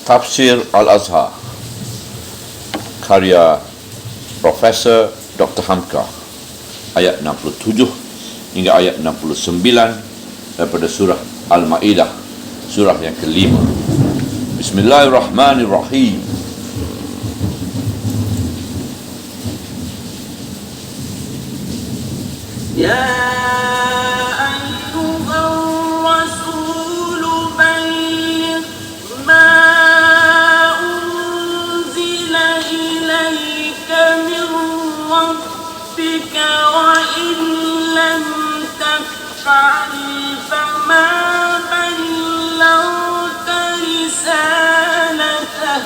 Tafsir Al-Azhar karya Profesor Dr. Hamka, ayat 67 hingga ayat 69 daripada surah Al-Ma'idah, surah yang kelima. Bismillahirrahmanirrahim. Ya فما بلغت رسالته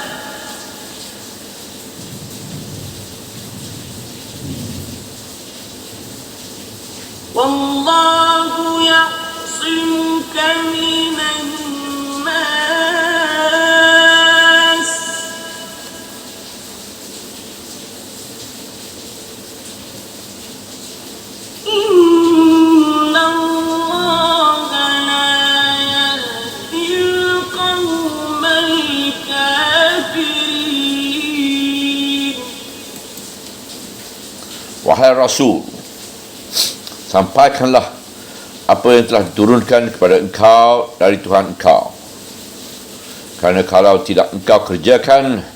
والله يعصمك من الناس Wahai Rasul, sampaikanlah apa yang telah diturunkan kepada engkau dari Tuhan engkau. Kerana kalau tidak engkau kerjakan,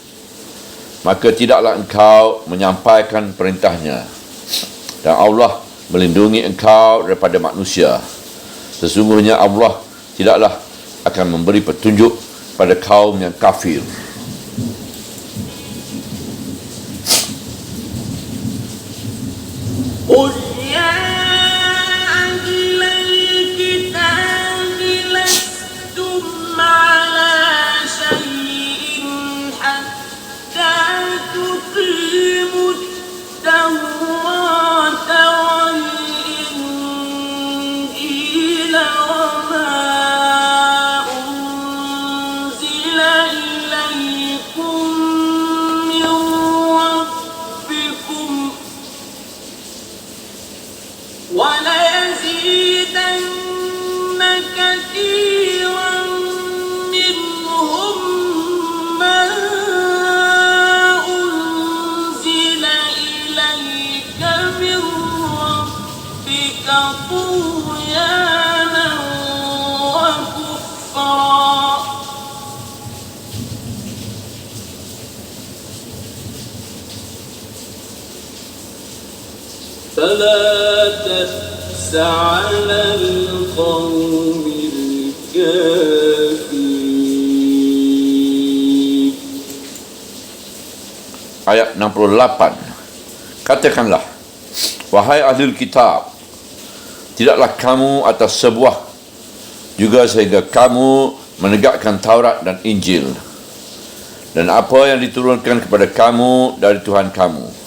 maka tidaklah engkau menyampaikan perintahnya. Dan Allah melindungi engkau daripada manusia. Sesungguhnya Allah tidaklah akan memberi petunjuk pada kaum yang kafir. قل يا أهل الكتاب لستم على شيء حتى تقيموا التوراة والإنجيل وما أنزل إليكم من ربكم وليزيدن كثيرا منهم ما أنزل إليك من ربك طغيانا وكفرا فلا تأس على القوم الكافرين. Ayat 68. Katakanlah, wahai ahli kitab, tidaklah kamu atas sebuah juga sehingga kamu menegakkan Taurat dan Injil dan apa yang diturunkan kepada kamu dari Tuhan kamu.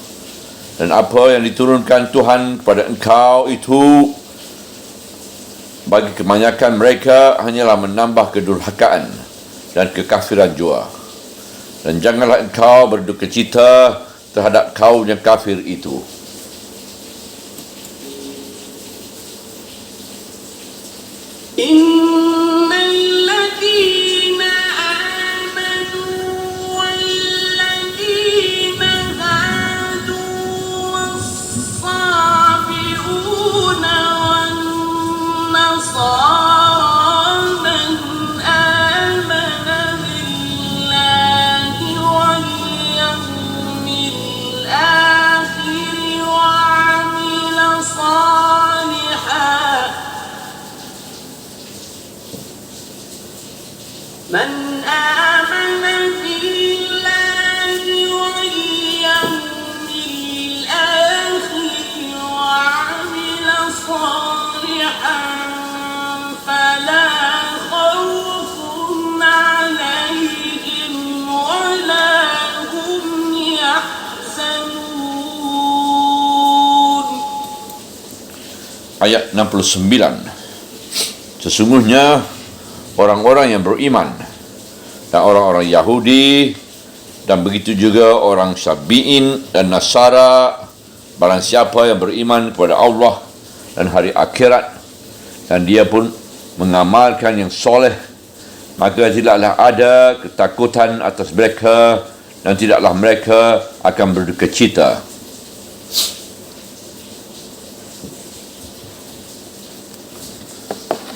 Dan apa yang diturunkan Tuhan kepada engkau itu bagi kebanyakan mereka hanyalah menambah kedurhakaan dan kekafiran jua. Dan janganlah engkau berduka cita terhadap kaum yang kafir itu. من آمن بالله واليوم الآخر وعمل صالحا فلا خوف عليهم ولا هم يحزنون. Ayat 69. Sesungguhnya orang-orang yang beriman dan orang-orang Yahudi dan begitu juga orang Sabi'in dan Nasara, barang siapa yang beriman kepada Allah dan hari akhirat dan dia pun mengamalkan yang soleh, maka tidaklah ada ketakutan atas mereka dan tidaklah mereka akan berduka cita.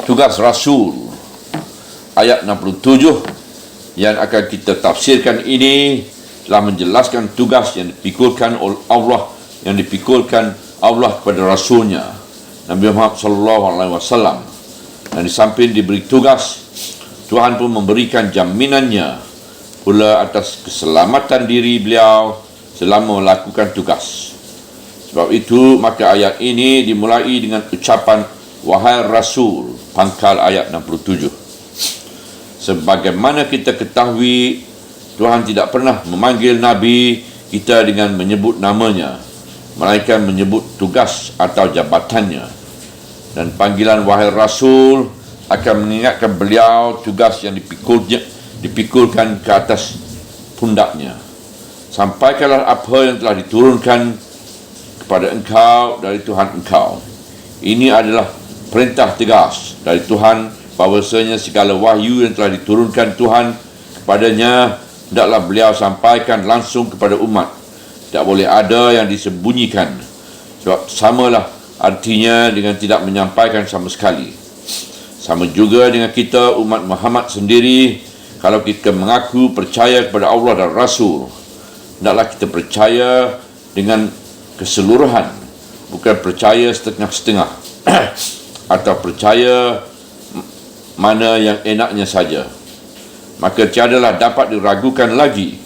Tugas Rasul ayat 67 yang akan kita tafsirkan ini telah menjelaskan tugas yang dipikulkan oleh Allah, yang dipikulkan Allah kepada Rasulnya Nabi Muhammad SAW. Dan di samping diberi tugas, Tuhan pun memberikan jaminannya pula atas keselamatan diri beliau selama melakukan tugas. Sebab itu maka ayat ini dimulai dengan ucapan wahai Rasul, pangkal ayat 67. Sebagaimana kita ketahui, Tuhan tidak pernah memanggil Nabi kita dengan menyebut namanya, melainkan menyebut tugas atau jabatannya. Dan panggilan wahai Rasul akan mengingatkan beliau tugas yang dipikulkan ke atas pundaknya. Sampaikanlah apa yang telah diturunkan kepada engkau dari Tuhan engkau. Ini adalah perintah tegas dari Tuhan bahawasanya segala wahyu yang telah diturunkan Tuhan kepadanya hendaklah beliau sampaikan langsung kepada umat. Tak boleh ada yang disembunyikan. Sebab samalah artinya dengan tidak menyampaikan sama sekali. Sama juga dengan kita umat Muhammad sendiri, kalau kita mengaku percaya kepada Allah dan Rasul, hendaklah kita percaya dengan keseluruhan, bukan percaya setengah-setengah atau percaya mana yang enaknya saja. Maka tiadalah dapat diragukan lagi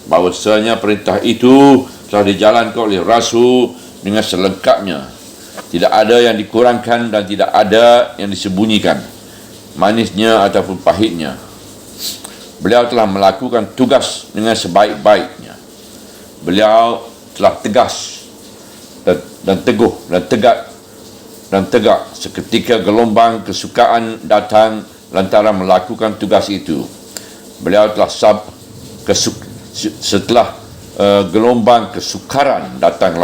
bahawasanya perintah itu telah dijalankan oleh Rasul dengan selengkapnya. Tidak ada yang dikurangkan dan tidak ada yang disembunyikan, manisnya ataupun pahitnya. Beliau telah melakukan tugas dengan sebaik-baiknya. Beliau telah tegas dan teguh dan tegak seketika gelombang kesukaan datang lantaran melakukan tugas itu. Beliau telah setelah gelombang kesukaran datang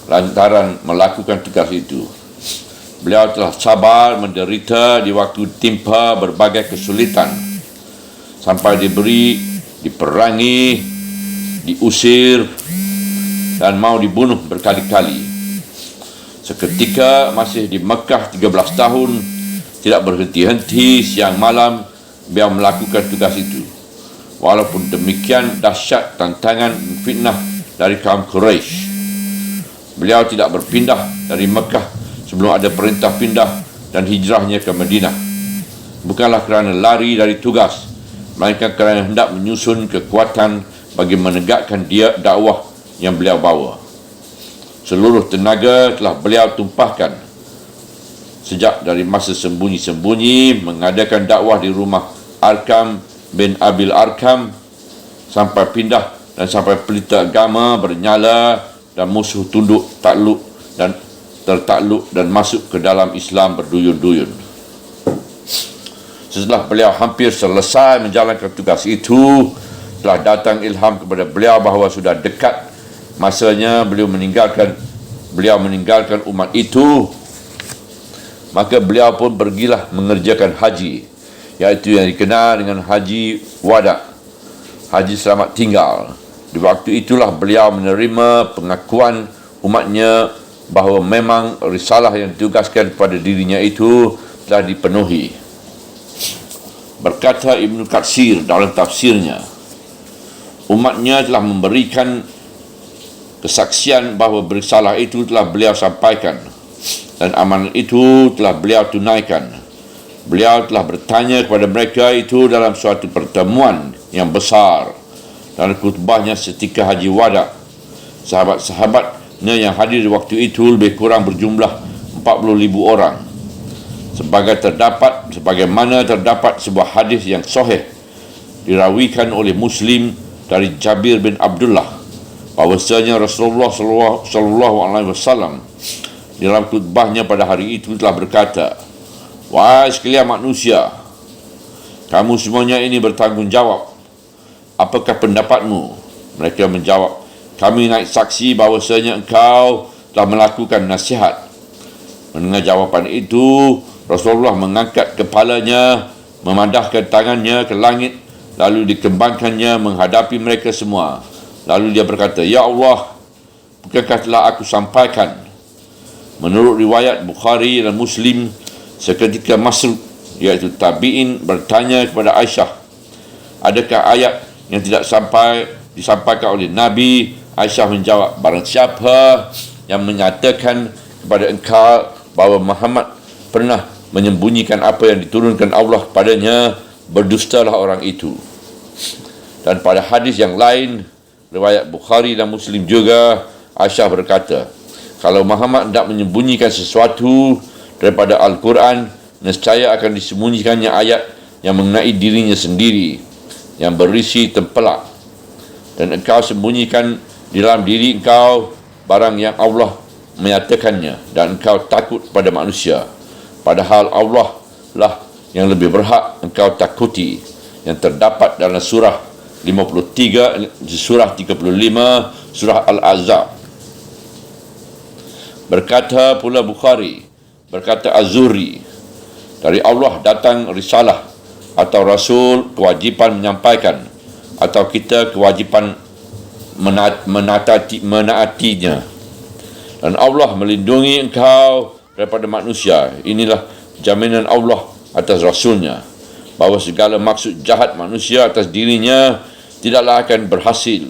lantaran melakukan tugas itu. Beliau telah sabar menderita di waktu timpa berbagai kesulitan sampai diperangi, diusir dan mau dibunuh berkali-kali. Seketika masih di Mekah 13 tahun, tidak berhenti-henti siang malam beliau melakukan tugas itu. Walaupun demikian dahsyat tantangan fitnah dari kaum Quraisy, beliau tidak berpindah dari Mekah sebelum ada perintah pindah dan hijrahnya ke Madinah. Bukanlah kerana lari dari tugas, melainkan kerana hendak menyusun kekuatan bagi menegakkan dakwah yang beliau bawa. Seluruh tenaga telah beliau tumpahkan sejak dari masa sembunyi-sembunyi mengadakan dakwah di rumah Arkam bin Abil Arkam sampai pindah dan sampai pelita agama bernyala dan musuh tunduk takluk dan tertakluk dan masuk ke dalam Islam berduyun-duyun. Setelah beliau hampir selesai menjalankan tugas itu, telah datang ilham kepada beliau bahawa sudah dekat masanya beliau meninggalkan umat itu. Maka beliau pun pergilah mengerjakan haji, iaitu yang dikenal dengan haji wada, haji selamat tinggal. Di waktu itulah beliau menerima pengakuan umatnya bahawa memang risalah yang ditugaskan kepada dirinya itu telah dipenuhi. Berkata Ibnu Katsir dalam tafsirnya, umatnya telah memberikan kesaksian bahawa risalah itu telah beliau sampaikan dan amanat itu telah beliau tunaikan. Beliau telah bertanya kepada mereka itu dalam suatu pertemuan yang besar dan khutbahnya setika haji wada. Sahabat-sahabatnya yang hadir di waktu itu lebih kurang berjumlah 40,000 orang. Sebagaimana terdapat sebuah hadis yang sahih dirawikan oleh Muslim dari Jabir bin Abdullah bahwasanya Rasulullah SAW dalam khutbahnya pada hari itu telah berkata, "Wahai sekalian manusia, kamu semuanya ini bertanggungjawab. Apakah pendapatmu?" Mereka menjawab, "Kami naik saksi bahwasanya engkau telah melakukan nasihat." Mendengar jawapan itu, Rasulullah mengangkat kepalanya memandahkan tangannya ke langit, lalu dikembangkannya menghadapi mereka semua. Lalu dia berkata, Ya Allah, bukankah telah aku sampaikan? Menurut riwayat Bukhari dan Muslim, seketika Masruq, iaitu tabi'in, bertanya kepada Aisyah, adakah ayat yang tidak disampaikan oleh Nabi? Aisyah menjawab, barang siapa yang menyatakan kepada engkau bahawa Muhammad pernah menyembunyikan apa yang diturunkan Allah kepadanya, berdustalah orang itu. Dan pada hadis yang lain, riwayat Bukhari dan Muslim juga, Aisyah berkata, kalau Muhammad hendak menyembunyikan sesuatu daripada Al-Quran, nescaya akan disembunyikannya ayat yang mengenai dirinya sendiri, yang berisi tempelak. Dan engkau sembunyikan di dalam diri engkau barang yang Allah menyatakannya, dan engkau takut pada manusia, padahal Allah lah yang lebih berhak engkau takuti, yang terdapat dalam surah 53, surah 35, surah Al-Ahzab. Berkata pula Bukhari, berkata Az-Zuhri, dari Allah datang risalah atau Rasul, kewajipan menyampaikan, atau kita kewajipan menaatinya. Dan Allah melindungi engkau daripada manusia. Inilah jaminan Allah atas Rasulnya, bahawa segala maksud jahat manusia atas dirinya tidaklah akan berhasil,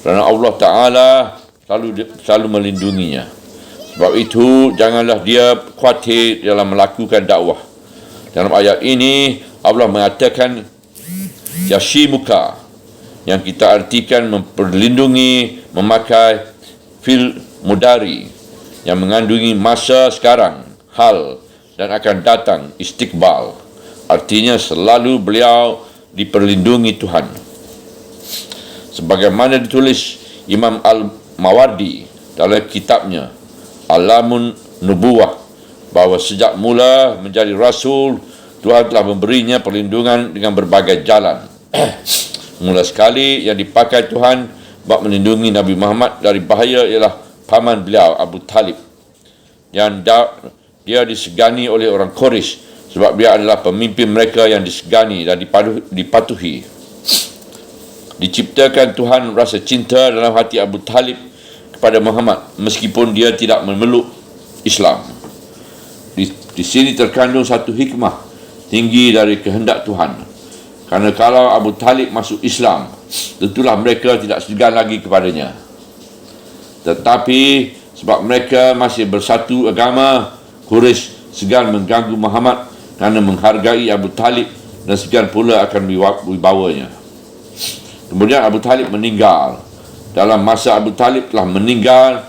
kerana Allah Ta'ala selalu melindunginya. Sebab itu, janganlah dia khawatir dalam melakukan dakwah. Dalam ayat ini, Allah mengatakan Yashimuka, yang kita artikan memperlindungi, memakai fil mudari, yang mengandungi masa sekarang, hal, dan akan datang, istiqbal. Artinya selalu beliau diperlindungi Tuhan. Sebagaimana ditulis Imam Al-Mawardi dalam kitabnya Alamun Nubuwah, bahawa sejak mula menjadi Rasul, Tuhan telah memberinya perlindungan dengan berbagai jalan. Mula sekali yang dipakai Tuhan bab melindungi Nabi Muhammad dari bahaya ialah paman beliau, Abu Talib, yang dia disegani oleh orang Quraisy, sebab dia adalah pemimpin mereka yang disegani dan dipatuhi. Diciptakan Tuhan rasa cinta dalam hati Abu Talib kepada Muhammad, meskipun dia tidak memeluk Islam. Di sini terkandung satu hikmah tinggi dari kehendak Tuhan. Kerana kalau Abu Talib masuk Islam, tentulah mereka tidak segan lagi kepadanya. Tetapi sebab mereka masih bersatu agama, Quraisy segan mengganggu Muhammad kerana menghargai Abu Talib, dan segan pula akan wibawanya. Kemudian Abu Talib meninggal. Dalam masa Abu Talib telah meninggal,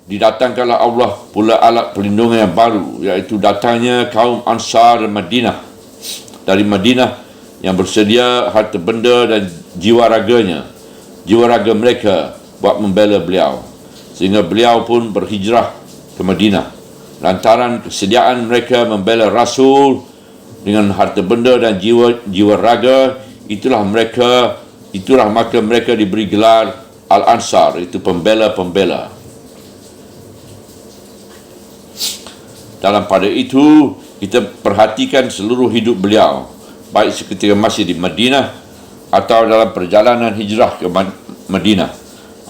didatangkanlah Allah pula alat perlindungan yang baru, iaitu datangnya kaum Ansar dan Madinah, dari Madinah, yang bersedia harta benda dan jiwa raga mereka buat membela beliau, sehingga beliau pun berhijrah ke Madinah. Lantaran kesediaan mereka membela Rasul dengan harta benda dan jiwa raga, itulah maka mereka diberi gelar Al-Ansar, itu pembela-pembela. Dalam pada itu, kita perhatikan seluruh hidup beliau, baik seketika masih di Madinah, atau dalam perjalanan hijrah ke Madinah,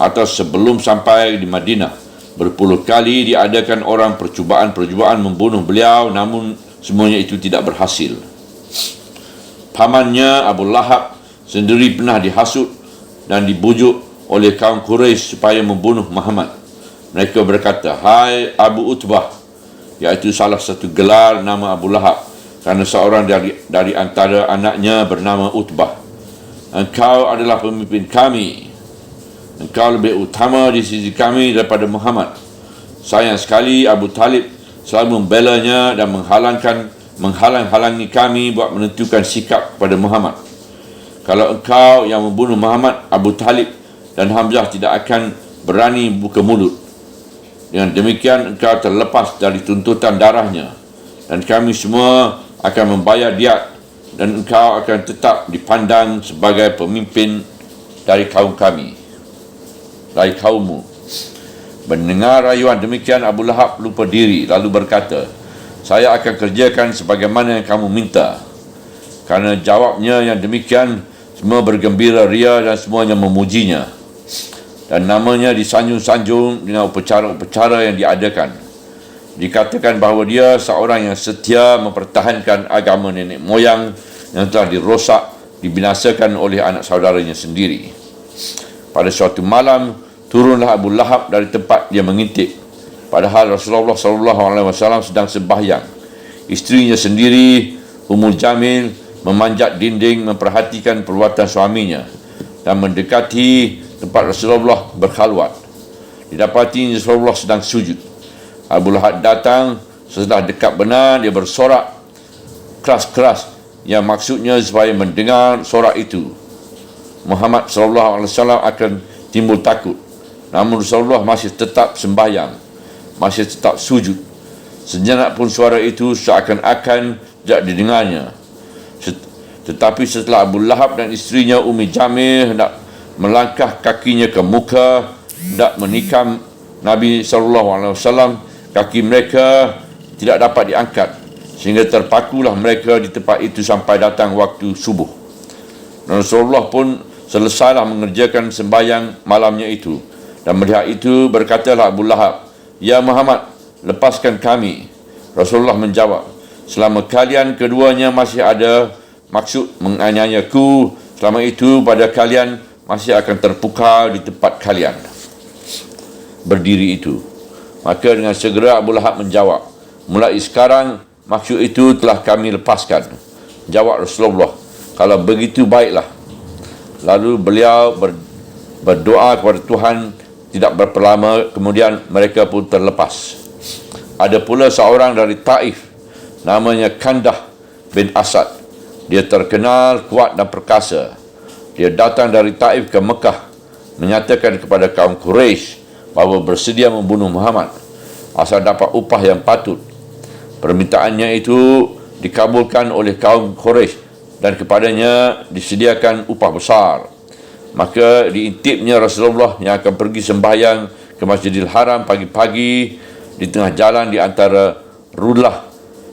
atau sebelum sampai di Madinah. Berpuluh kali diadakan orang percubaan membunuh beliau, namun semuanya itu tidak berhasil. Pamannya Abu Lahab sendiri pernah dihasut dan dibujuk oleh kaum Quraisy supaya membunuh Muhammad. Mereka berkata, hai Abu Utbah, iaitu salah satu gelar nama Abu Lahab, kerana seorang dari antara anaknya bernama Utbah. Engkau adalah pemimpin kami. Engkau lebih utama di sisi kami daripada Muhammad. Sayang sekali Abu Talib selalu membelanya dan menghalang-halangi kami buat menentukan sikap pada Muhammad. Kalau engkau yang membunuh Muhammad, Abu Talib dan Hamzah tidak akan berani buka mulut. Dengan demikian engkau terlepas dari tuntutan darahnya, dan kami semua akan membayar diat, dan engkau akan tetap dipandang sebagai pemimpin dari kaum kami, dari kaummu. Mendengar rayuan demikian, Abu Lahab lupa diri, lalu berkata, saya akan kerjakan sebagaimana yang kamu minta. Karena jawabnya yang demikian, semua bergembira ria dan semuanya memujinya. Dan namanya disanjung-sanjung dengan upacara-upacara yang diadakan. Dikatakan bahawa dia seorang yang setia mempertahankan agama nenek moyang yang telah dirosak, dibinasakan oleh anak saudaranya sendiri. Pada suatu malam, turunlah Abu Lahab dari tempat dia mengintip. Padahal Rasulullah SAW sedang sembahyang. Isterinya sendiri, Ummul Jamil, memanjat dinding memperhatikan perbuatan suaminya dan mendekati tempat Rasulullah berkhalwat. Didapati Rasulullah sedang sujud. Abu Lahab datang. Setelah dekat benar, dia bersorak keras-keras yang maksudnya supaya mendengar sorak itu Muhammad SAW akan timbul takut. Namun Rasulullah masih tetap sembahyang, masih tetap sujud. Sejenak pun suara itu seakan-akan tidak didengarnya. Tetapi setelah Abu Lahab dan isterinya Ummi Jamil hendak melangkah kakinya ke muka, hendak menikam Nabi SAW, kaki mereka tidak dapat diangkat, sehingga terpakulah mereka di tempat itu sampai datang waktu subuh. Dan Rasulullah pun selesailah mengerjakan sembahyang malamnya itu. Dan melihat itu berkatalah Abu Lahab, "Ya Muhammad, lepaskan kami." Rasulullah menjawab, "Selama kalian keduanya masih ada maksud menganiayaku, selama itu pada kalian masih akan terpukau di tempat kalian berdiri itu." Maka dengan segera Abu Lahab menjawab, "Mulai sekarang maksud itu telah kami lepaskan." Jawab Rasulullah, "Kalau begitu baiklah." Lalu beliau berdoa kepada Tuhan. Tidak berapa lama kemudian mereka pun terlepas. Ada pula seorang dari Taif, namanya Kandah bin Asad. Dia terkenal kuat dan perkasa. Dia datang dari Taif ke Mekah, menyatakan kepada kaum Quraisy bahawa bersedia membunuh Muhammad asal dapat upah yang patut. Permintaannya itu dikabulkan oleh kaum Quraisy dan kepadanya disediakan upah besar. Maka diintipnya Rasulullah yang akan pergi sembahyang ke Masjidil Haram pagi-pagi di tengah jalan di antara Rulah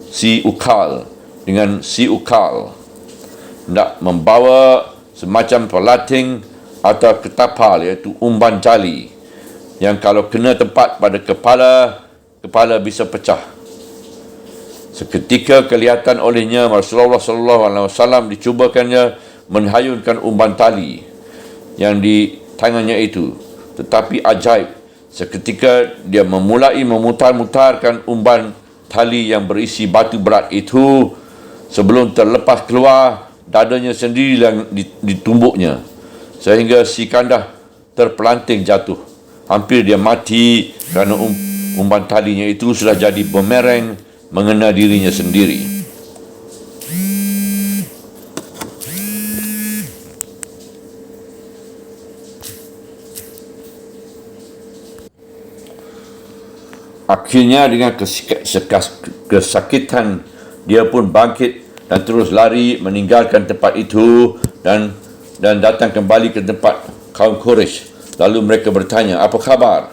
si Ukal dengan si Ukal, hendak membawa semacam pelating atau ketapal, iaitu umban jali, yang kalau kena tempat pada kepala bisa pecah. Seketika kelihatan olehnya Rasulullah SAW dicubakannya menghayunkan umban tali yang di tangannya itu. Tetapi ajaib, seketika dia memulai memutar-mutarkan umban tali yang berisi batu berat itu, sebelum terlepas keluar, dadanya sendiri yang ditumbuknya, sehingga si Kandah terpelanting jatuh. Hampir dia mati kerana umban talinya itu sudah jadi bumerang mengena dirinya sendiri. Akhirnya dengan kesakitan dia pun bangkit dan terus lari meninggalkan tempat itu dan datang kembali ke tempat kaum Quraisy. Lalu mereka bertanya, "Apa khabar?"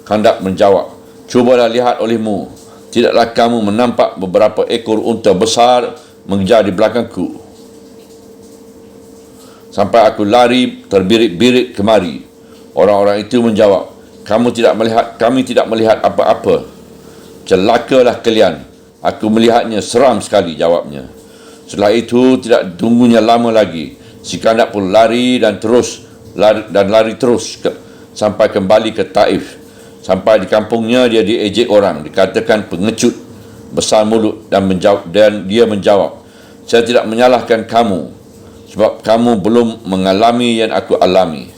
Kandak menjawab, "Cubalah lihat olehmu, tidaklah kamu menampak beberapa ekor unta besar mengejar di belakangku, sampai aku lari terbirit-birit kemari." Orang-orang itu menjawab, Kami tidak melihat apa-apa." "Celakalah kalian, aku melihatnya, seram sekali," jawabnya. Setelah itu tidak tunggunya lama lagi, si Kandak pun lari terus sampai kembali ke Taif. Sampai di kampungnya dia diejek orang, dikatakan pengecut, besar mulut, dan dia menjawab, "Saya tidak menyalahkan kamu, sebab kamu belum mengalami yang aku alami."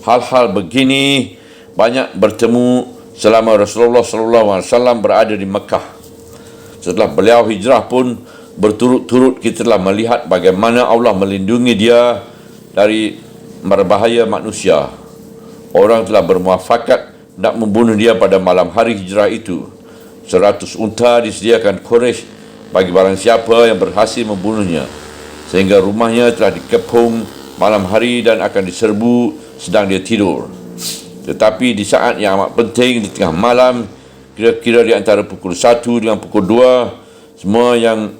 Hal-hal begini banyak bertemu selama Rasulullah SAW berada di Mekah. Setelah beliau hijrah pun berturut-turut kita telah melihat bagaimana Allah melindungi dia dari berbahaya manusia. Orang telah bermuafakat nak membunuh dia pada malam hari hijrah itu. 100 unta disediakan Quraisy bagi barang siapa yang berhasil membunuhnya, sehingga rumahnya telah dikepung malam hari dan akan diserbu sedang dia tidur. Tetapi di saat yang amat penting, di tengah malam, kira-kira di antara pukul 1 dengan pukul 2, semua yang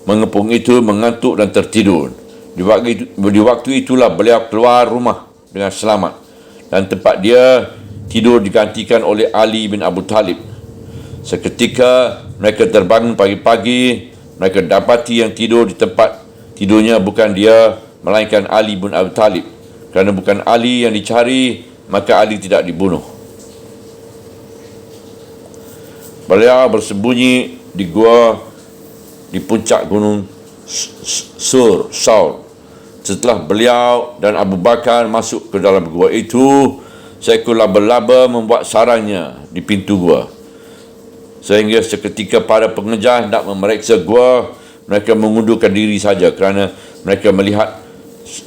mengepung itu mengantuk dan tertidur. Di waktu itulah beliau keluar rumah dengan selamat dan tempat dia tidur digantikan oleh Ali bin Abu Talib. Seketika mereka terbangun pagi-pagi, mereka dapati yang tidur di tempat tidurnya bukan dia melainkan Ali bin Abu Talib. Kerana bukan Ali yang dicari, maka Ali tidak dibunuh. Beliau bersembunyi di gua di puncak gunung Saur. Setelah beliau dan Abu Bakar masuk ke dalam gua itu, seekor laba-laba membuat sarangnya di pintu gua. Sehingga seketika para pengejar hendak memeriksa gua, mereka mengundurkan diri saja kerana mereka melihat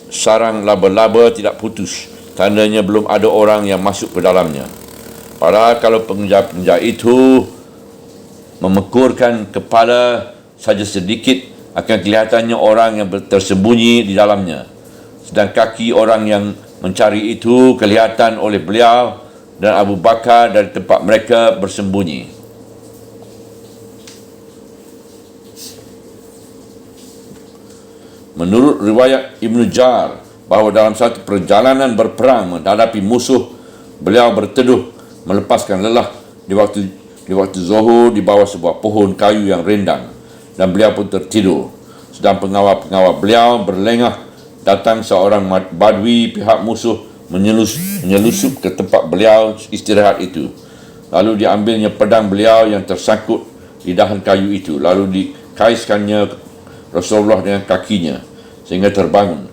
sarang laba-laba tidak putus. Tandanya belum ada orang yang masuk ke dalamnya. Padahal kalau pengejar-pengejar itu memekurkan kepala saja sedikit, akan kelihatannya orang yang tersembunyi di dalamnya. Sedang kaki orang yang mencari itu kelihatan oleh beliau dan Abu Bakar dari tempat mereka bersembunyi. Menurut riwayat Ibn Jar, bahawa dalam satu perjalanan berperang menghadapi musuh, beliau berteduh melepaskan lelah di waktu zuhur di bawah sebuah pohon kayu yang rindang, dan beliau pun tertidur. Sedang pengawal-pengawal beliau berlengah, datang seorang badui pihak musuh menyelusup ke tempat beliau istirahat itu. Lalu diambilnya pedang beliau yang tersangkut di dahan kayu itu, lalu dikaiskannya Rasulullah dengan kakinya sehingga terbangun.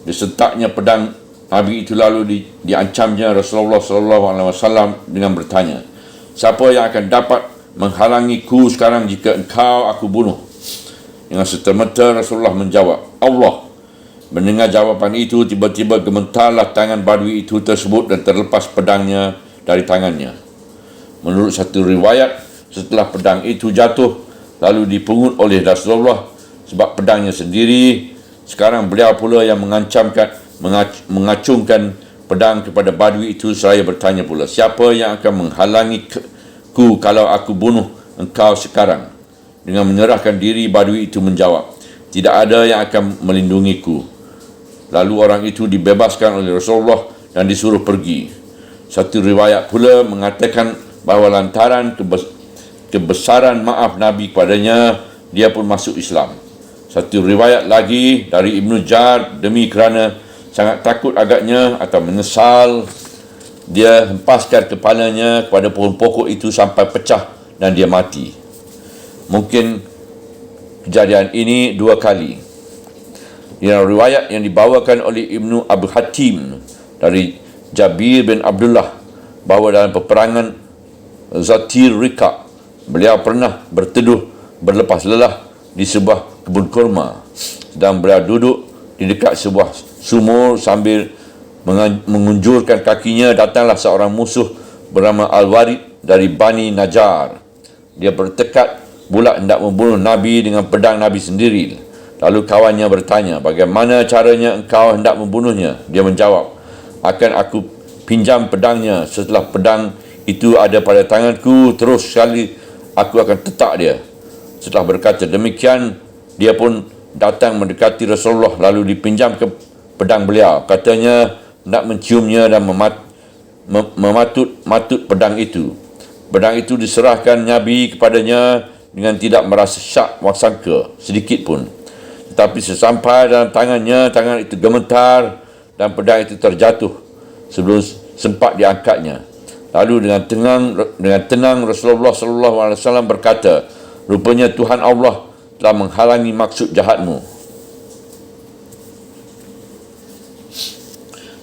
Disentaknya pedang Nabi itu, lalu diancamnya Rasulullah SAW dengan bertanya, "Siapa yang akan dapat menghalangiku sekarang jika engkau aku bunuh?" Dengan serta-merta Rasulullah menjawab, "Allah." Mendengar jawapan itu, tiba-tiba gemetarlah tangan badui itu tersebut dan terlepas pedangnya dari tangannya. Menurut satu riwayat, setelah pedang itu jatuh lalu dipungut oleh Rasulullah sebab pedangnya sendiri, sekarang beliau pula yang mengacungkan pedang kepada badui itu seraya bertanya pula, "Siapa yang akan menghalangiku kalau aku bunuh engkau sekarang?" Dengan menyerahkan diri, badui itu menjawab, "Tidak ada yang akan melindungiku." Lalu orang itu dibebaskan oleh Rasulullah dan disuruh pergi. Satu riwayat pula mengatakan bahawa lantaran kebesaran maaf Nabi kepadanya, dia pun masuk Islam. Satu riwayat lagi dari Ibn Jar, demi kerana sangat takut agaknya atau menyesal, dia hempaskan kepalanya kepada pohon pokok itu sampai pecah dan dia mati. Mungkin kejadian ini dua kali. Dalam riwayat yang dibawakan oleh Ibnu Abu Hatim dari Jabir bin Abdullah, bahawa dalam peperangan Zatir Rika, beliau pernah berteduh berlepas lelah di sebuah kebun kurma. Sedang beliau duduk di dekat sebuah sumur sambil mengunjurkan kakinya, datanglah seorang musuh bernama Al-Warid dari Bani Najjar. Dia bertekad bulat hendak membunuh Nabi dengan pedang Nabi sendiri. Lalu kawannya bertanya, "Bagaimana caranya engkau hendak membunuhnya?" Dia menjawab, "Akan aku pinjam pedangnya. Setelah pedang itu ada pada tanganku, terus sekali aku akan tetak dia." Setelah berkata demikian, dia pun datang mendekati Rasulullah, lalu dipinjam ke pedang beliau. Katanya hendak menciumnya dan mematut pedang itu. Pedang itu diserahkan Nabi kepadanya dengan tidak merasa syak wasangka sedikit pun. Tetapi sesampai dalam tangannya, tangan itu gemetar dan pedang itu terjatuh sebelum sempat diangkatnya. Lalu dengan tenang Rasulullah SAW berkata, "Rupanya Tuhan Allah telah menghalangi maksud jahatmu."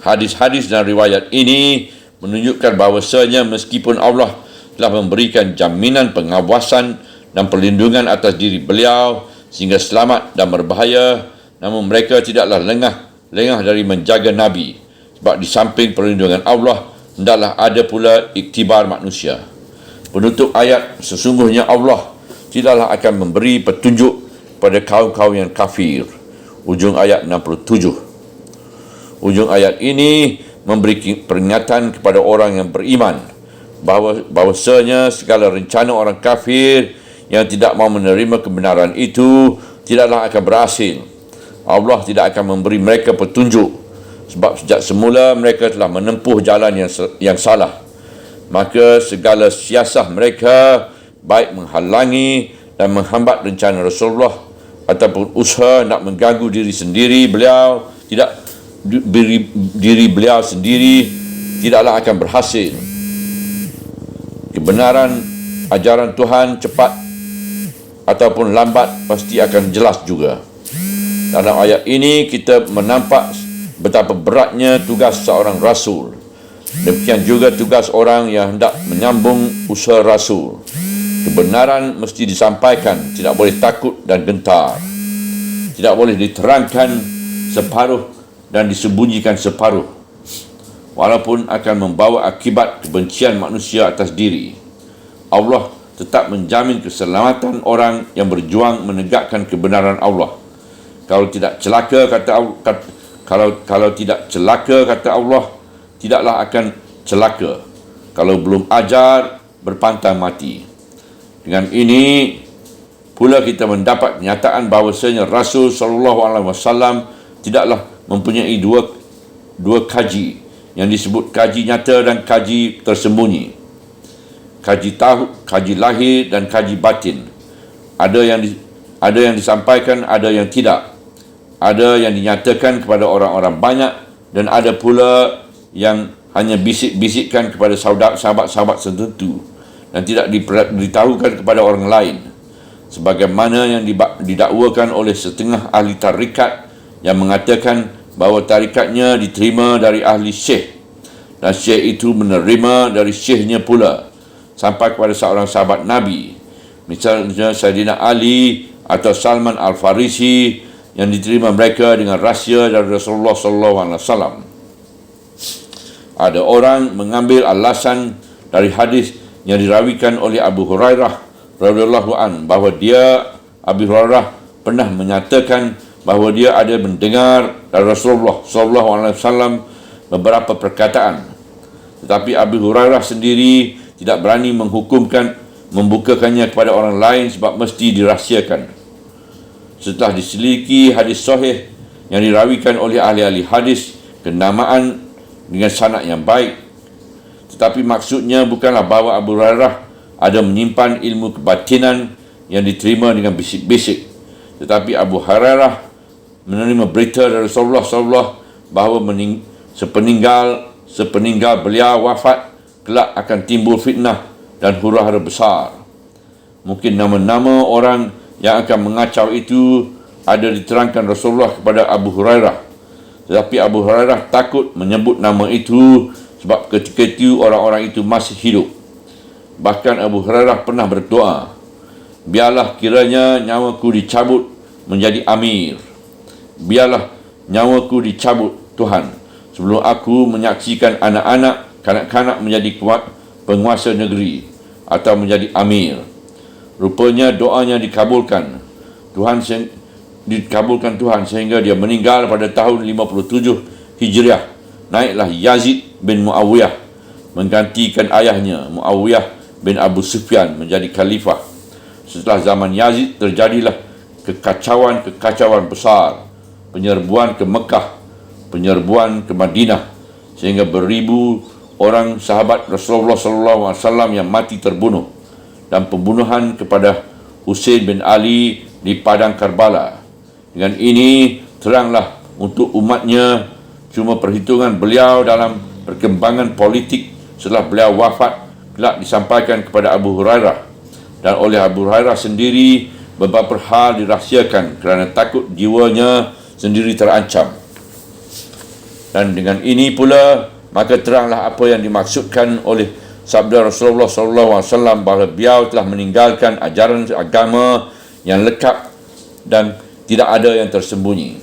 Hadis-hadis dan riwayat ini menunjukkan bahawasanya meskipun Allah telah memberikan jaminan pengawasan dan perlindungan atas diri beliau sehingga selamat dan berbahaya, namun mereka tidaklah lengah dari menjaga Nabi, sebab di samping perlindungan Allah hendaklah ada pula iktibar manusia. Penutup ayat, "Sesungguhnya Allah tidaklah akan memberi petunjuk pada kaum-kaum yang kafir." Ujung ayat 67. Ujung ayat ini memberi peringatan kepada orang yang beriman bahawasanya segala rencana orang kafir yang tidak mau menerima kebenaran itu tidaklah akan berhasil. Allah tidak akan memberi mereka petunjuk, sebab sejak semula mereka telah menempuh jalan yang salah. Maka segala siasah mereka, baik menghalangi dan menghambat rencana Rasulullah ataupun usaha nak mengganggu diri beliau sendiri, tidaklah akan berhasil. Kebenaran ajaran Tuhan cepat ataupun lambat pasti akan jelas juga. Dalam ayat ini kita menampak betapa beratnya tugas seorang rasul. Demikian juga tugas orang yang hendak menyambung usaha rasul. Kebenaran mesti disampaikan, tidak boleh takut dan gentar. Tidak boleh diterangkan separuh dan disembunyikan separuh, walaupun akan membawa akibat kebencian manusia atas diri. Allah tetap menjamin keselamatan orang yang berjuang menegakkan kebenaran Allah. Kalau tidak celaka kata Allah, tidaklah akan celaka. Kalau belum ajar, berpantang mati. Dengan ini pula kita mendapat kenyataan bahawasanya Rasul SAW tidaklah mempunyai dua kaji yang disebut kaji nyata dan kaji tersembunyi. Kaji lahir dan kaji batin. Ada yang disampaikan, ada yang tidak. Ada yang dinyatakan kepada orang-orang banyak dan ada pula yang hanya bisik-bisikkan kepada sahabat-sahabat tertentu dan tidak diberitahukan kepada orang lain, sebagaimana yang didakwakan oleh setengah ahli tarikat yang mengatakan bahawa tarikatnya diterima dari ahli syekh dan syekh itu menerima dari syekhnya pula sampai kepada seorang sahabat Nabi, misalnya Sayyidina Ali atau Salman Al-Farisi, yang diterima mereka dengan rahsia dari Rasulullah SAW. Ada orang mengambil alasan dari hadis yang dirawikan oleh Abu Hurairah radhiyallahu an bahawa Abu Hurairah pernah menyatakan bahawa dia ada mendengar dari Rasulullah SAW beberapa perkataan, tetapi Abu Hurairah sendiri tidak berani membukakannya kepada orang lain sebab mesti dirahsiakan. Setelah diselidiki hadis sahih yang dirawikan oleh ahli-ahli hadis kenamaan dengan sanad yang baik, tetapi maksudnya bukanlah bahawa Abu Hurairah ada menyimpan ilmu kebatinan yang diterima dengan bisik-bisik, tetapi Abu Hurairah menerima berita dari Rasulullah SAW bahawa sepeninggal beliau wafat, kelak akan timbul fitnah dan huru-hara besar. Mungkin nama-nama orang yang akan mengacau itu ada diterangkan Rasulullah kepada Abu Hurairah, tetapi Abu Hurairah takut menyebut nama itu sebab ketika itu orang-orang itu masih hidup. Bahkan Abu Hurairah pernah berdoa, biarlah kiranya nyawaku dicabut menjadi amir, biarlah nyawaku dicabut Tuhan sebelum aku menyaksikan anak-anak, kanak-kanak menjadi penguasa negeri atau menjadi amir. Rupanya doanya dikabulkan Tuhan sehingga dia meninggal pada tahun 57 Hijriah. Naiklah Yazid bin Muawiyah menggantikan ayahnya Muawiyah bin Abu Sufyan menjadi khalifah. Setelah zaman Yazid terjadilah kekacauan besar, penyerbuan ke Mekah, penyerbuan ke Madinah, sehingga beribu orang sahabat Rasulullah SAW yang mati terbunuh, dan pembunuhan kepada Husain bin Ali di padang Karbala. Dengan ini teranglah untuk umatnya cuma perhitungan beliau dalam perkembangan politik setelah beliau wafat kelak disampaikan kepada Abu Hurairah, dan oleh Abu Hurairah sendiri beberapa hal dirahsiakan kerana takut jiwanya sendiri terancam. Dan dengan ini pula maka teranglah apa yang dimaksudkan oleh sabda Rasulullah SAW bahawa beliau telah meninggalkan ajaran agama yang lengkap dan tidak ada yang tersembunyi.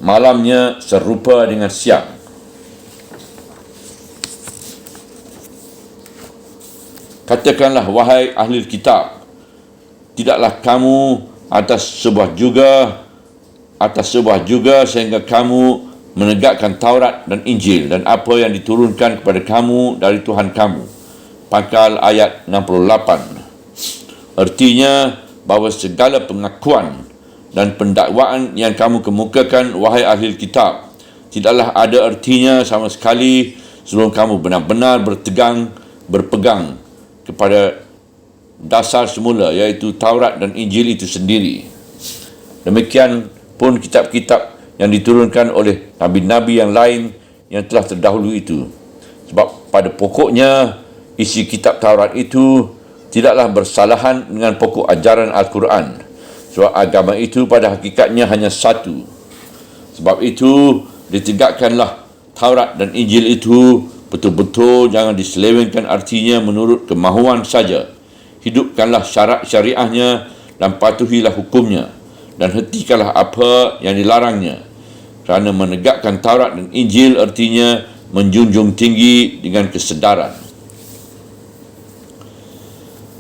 Malamnya serupa dengan siang. Katakanlah, wahai ahli kitab, tidaklah kamu atas sebuah juga sehingga kamu menegakkan Taurat dan Injil dan apa yang diturunkan kepada kamu dari Tuhan kamu. Pangkal ayat 68. Artinya, bahawa segala pengakuan dan pendakwaan yang kamu kemukakan, wahai ahli kitab, tidaklah ada artinya sama sekali sebelum kamu benar-benar berpegang kepada dasar semula, iaitu Taurat dan Injil itu sendiri. Demikian pun kitab-kitab yang diturunkan oleh nabi-nabi yang lain yang telah terdahulu itu. Sebab pada pokoknya isi kitab Taurat itu tidaklah bersalahan dengan pokok ajaran Al-Quran. Sebab agama itu pada hakikatnya hanya satu. Sebab itu ditegakkanlah Taurat dan Injil itu betul-betul, jangan diselewengkan artinya menurut kemahuan saja. Hidupkanlah syarat syariahnya dan patuhilah hukumnya, dan hentikanlah apa yang dilarangnya. Kerana menegakkan Taurat dan Injil artinya menjunjung tinggi dengan kesedaran.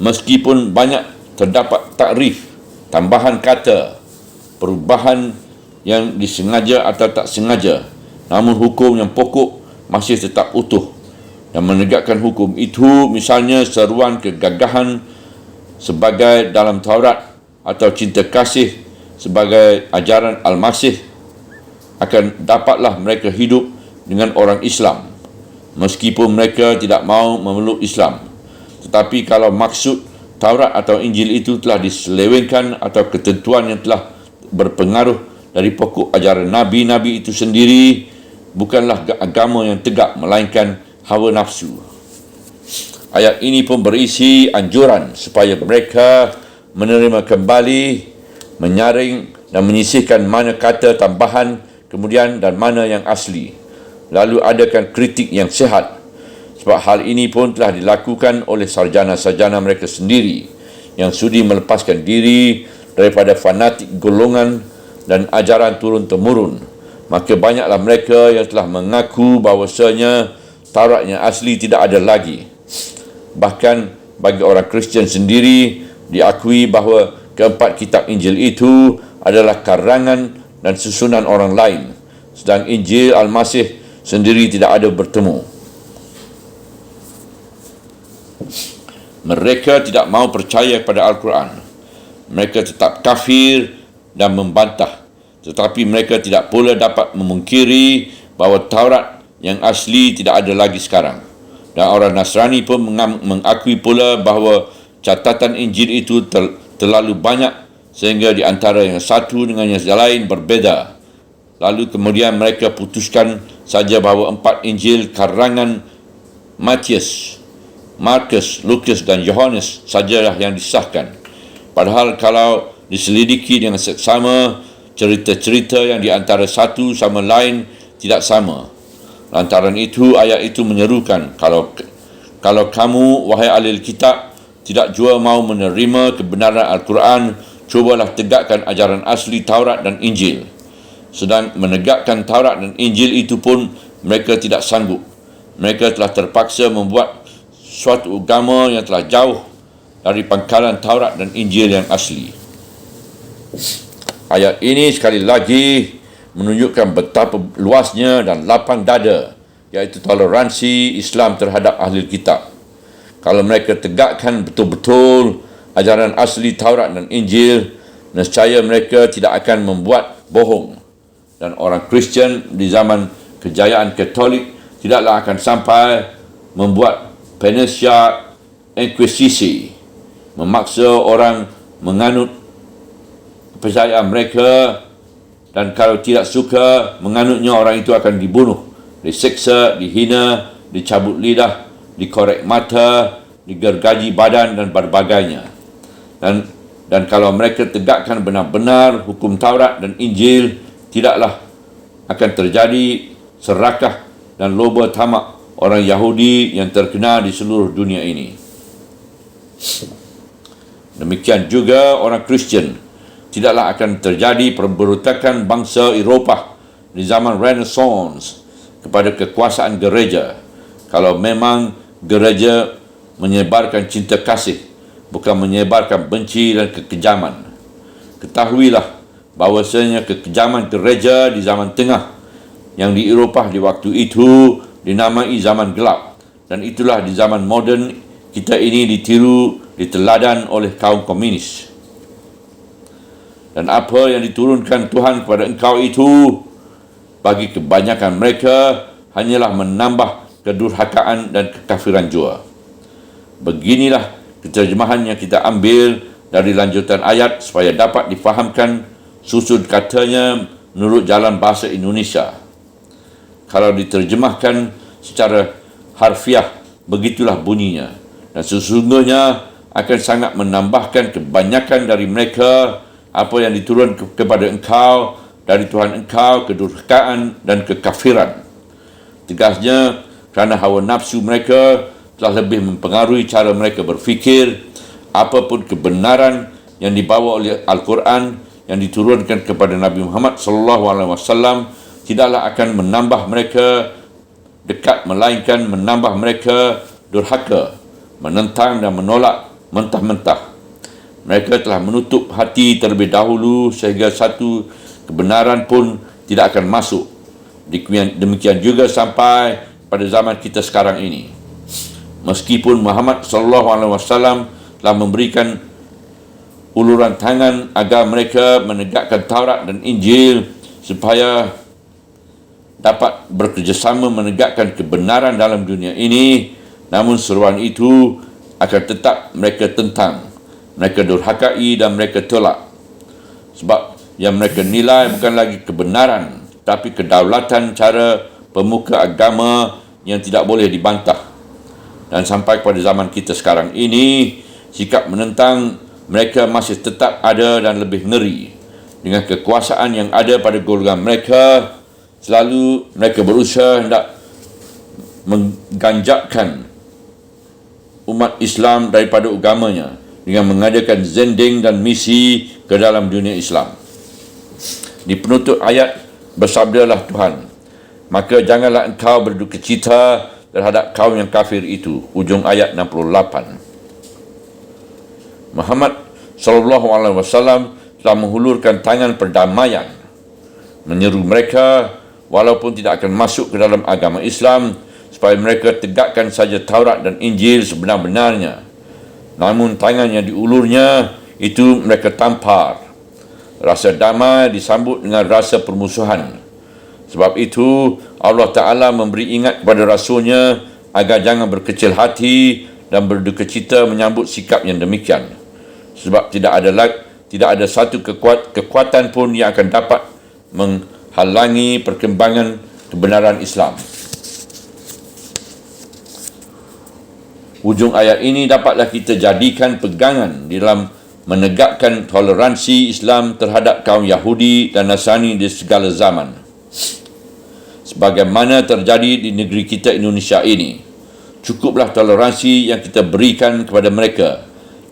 Meskipun banyak terdapat takrif, tambahan kata, perubahan yang disengaja atau tak sengaja, namun hukum yang pokok masih tetap utuh. Dan menegakkan hukum itu, misalnya seruan kegagahan sebagai dalam Taurat atau cinta kasih sebagai ajaran Al-Masih, akan dapatlah mereka hidup dengan orang Islam meskipun mereka tidak mahu memeluk Islam. Tetapi kalau maksud Taurat atau Injil itu telah diselewengkan atau ketentuan yang telah berpengaruh dari pokok ajaran Nabi-Nabi itu sendiri, bukanlah agama yang tegak, melainkan hawa nafsu. Ayat ini pun berisi anjuran supaya mereka menerima kembali, menyaring dan menyisihkan mana kata tambahan kemudian dan mana yang asli. Lalu adakan kritik yang sihat. Sebab hal ini pun telah dilakukan oleh sarjana-sarjana mereka sendiri yang sudi melepaskan diri daripada fanatik golongan dan ajaran turun-temurun. Maka banyaklah mereka yang telah mengaku bahawasanya Taurat yang asli tidak ada lagi. Bahkan bagi orang Kristian sendiri diakui bahawa keempat kitab Injil itu adalah karangan dan susunan orang lain, sedang Injil Al-Masih sendiri tidak ada bertemu. Mereka tidak mahu percaya pada Al-Quran. Mereka tetap kafir dan membantah. Tetapi mereka tidak pula dapat memungkiri bahawa Taurat yang asli tidak ada lagi sekarang. Dan orang Nasrani pun mengakui pula bahawa catatan Injil itu terlalu banyak sehingga di antara yang satu dengan yang lain berbeza. Lalu kemudian mereka putuskan saja bahawa 4 Injil karangan Matius, Markus, Lukas dan Yohanes sajalah yang disahkan. Padahal kalau diselidiki dengan seksama, cerita-cerita yang di antara satu sama lain tidak sama. Lantaran itu ayat itu menyerukan, kalau kamu wahai ahli kitab tidak jua mahu menerima kebenaran Al-Quran, cubalah tegakkan ajaran asli Taurat dan Injil. Sedang menegakkan Taurat dan Injil itu pun mereka tidak sanggup. Mereka telah terpaksa membuat suatu agama yang telah jauh dari pangkalan Taurat dan Injil yang asli. Ayat ini sekali lagi menunjukkan betapa luasnya dan lapang dada, iaitu toleransi Islam terhadap ahli kitab. Kalau mereka tegakkan betul-betul ajaran asli Taurat dan Injil, nescaya mereka tidak akan membuat bohong. Dan orang Kristian di zaman kejayaan Katolik tidaklah akan sampai membuat penasihat inkuisisi, memaksa orang menganut kepercayaan mereka, dan kalau tidak suka menganutnya, orang itu akan dibunuh, diseksa, dihina, dicabut lidah, dikorek mata, digergaji badan dan berbagainya. Dan kalau mereka tegakkan benar-benar hukum Taurat dan Injil, tidaklah akan terjadi serakah dan loba tamak orang Yahudi yang terkenal di seluruh dunia ini. Demikian juga orang Kristian, tidaklah akan terjadi pemberontakan bangsa Eropah di zaman Renaissance kepada kekuasaan gereja kalau memang gereja menyebarkan cinta kasih, bukan menyebarkan benci dan kekejaman. Ketahuilah bahawasanya kekejaman gereja di zaman tengah yang di Eropah di waktu itu dinamai zaman gelap, dan itulah di zaman moden kita ini ditiru, diteladan oleh kaum komunis. Dan apa yang diturunkan Tuhan kepada engkau itu, bagi kebanyakan mereka hanyalah menambah kedurhakaan dan kekafiran jua. Beginilah terjemahan yang kita ambil dari lanjutan ayat supaya dapat difahamkan susun katanya menurut jalan bahasa Indonesia. Kalau diterjemahkan secara harfiah, begitulah bunyinya. Dan sesungguhnya akan sangat menambahkan kebanyakan dari mereka apa yang diturunkan kepada engkau dari Tuhan engkau, kedurhakaan dan kekafiran. Tegasnya, kerana hawa nafsu mereka telah lebih mempengaruhi cara mereka berfikir, apapun kebenaran yang dibawa oleh Al-Quran yang diturunkan kepada Nabi Muhammad SAW tidaklah akan menambah mereka dekat, melainkan menambah mereka durhaka, menentang dan menolak mentah-mentah. Mereka telah menutup hati terlebih dahulu sehingga satu kebenaran pun tidak akan masuk. Demikian juga sampai pada zaman kita sekarang ini. Meskipun Muhammad SAW telah memberikan uluran tangan agar mereka menegakkan Taurat dan Injil supaya dapat bekerjasama menegakkan kebenaran dalam dunia ini, namun seruan itu akan tetap mereka tentang, mereka durhakai dan mereka tolak. Sebab yang mereka nilai bukan lagi kebenaran, tapi kedaulatan cara pemuka agama yang tidak boleh dibantah. Dan sampai pada zaman kita sekarang ini, sikap menentang mereka masih tetap ada dan lebih ngeri. Dengan kekuasaan yang ada pada golongan mereka, selalu mereka berusaha hendak mengganjakkan umat Islam daripada agamanya dengan mengadakan zending dan misi ke dalam dunia Islam. Di penutup ayat bersabdalah Tuhan, maka janganlah engkau berduka cita terhadap kaum yang kafir itu. Ujung ayat 68. Muhammad SAW telah menghulurkan tangan perdamaian, menyeru mereka walaupun tidak akan masuk ke dalam agama Islam, supaya mereka tegakkan saja Taurat dan Injil sebenar-benarnya. Namun tangan yang diulurnya itu mereka tampar. Rasa damai disambut dengan rasa permusuhan. Sebab itu Allah Ta'ala memberi ingat kepada Rasulnya agar jangan berkecil hati dan berduka cita menyambut sikap yang demikian. Sebab tidak ada satu kekuatan pun yang akan dapat menghalangi perkembangan kebenaran Islam. Ujung ayat ini dapatlah kita jadikan pegangan di dalam menegakkan toleransi Islam terhadap kaum Yahudi dan Nasrani di segala zaman. Sebagaimana terjadi di negeri kita Indonesia ini, cukuplah toleransi yang kita berikan kepada mereka,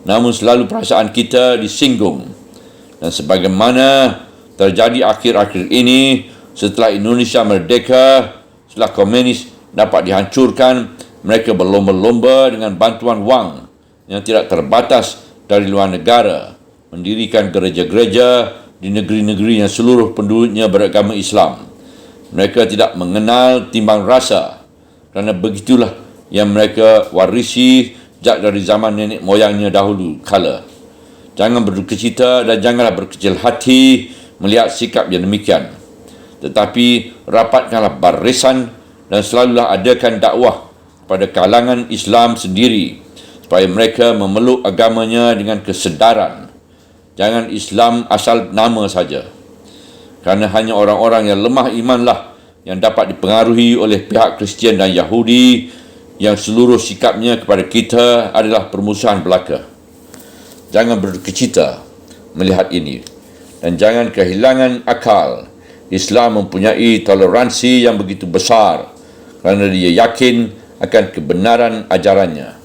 namun selalu perasaan kita disinggung. Dan sebagaimana terjadi akhir-akhir ini, setelah Indonesia merdeka, setelah komunis dapat dihancurkan, mereka berlomba-lomba dengan bantuan wang yang tidak terbatas dari luar negara, mendirikan gereja-gereja di negeri-negeri yang seluruh penduduknya beragama Islam. Mereka tidak mengenal timbang rasa, kerana begitulah yang mereka warisi sejak dari zaman nenek moyangnya dahulu kala. Jangan berduka cita dan janganlah berkecil hati melihat sikap yang demikian. Tetapi rapatkanlah barisan dan selalulah adakan dakwah pada kalangan Islam sendiri, supaya mereka memeluk agamanya dengan kesedaran. Jangan Islam asal nama saja. Kerana hanya orang-orang yang lemah imanlah yang dapat dipengaruhi oleh pihak Kristian dan Yahudi, yang seluruh sikapnya kepada kita adalah permusuhan belaka. Jangan berduka cita melihat ini, dan jangan kehilangan akal. Islam mempunyai toleransi yang begitu besar kerana dia yakin akan kebenaran ajarannya.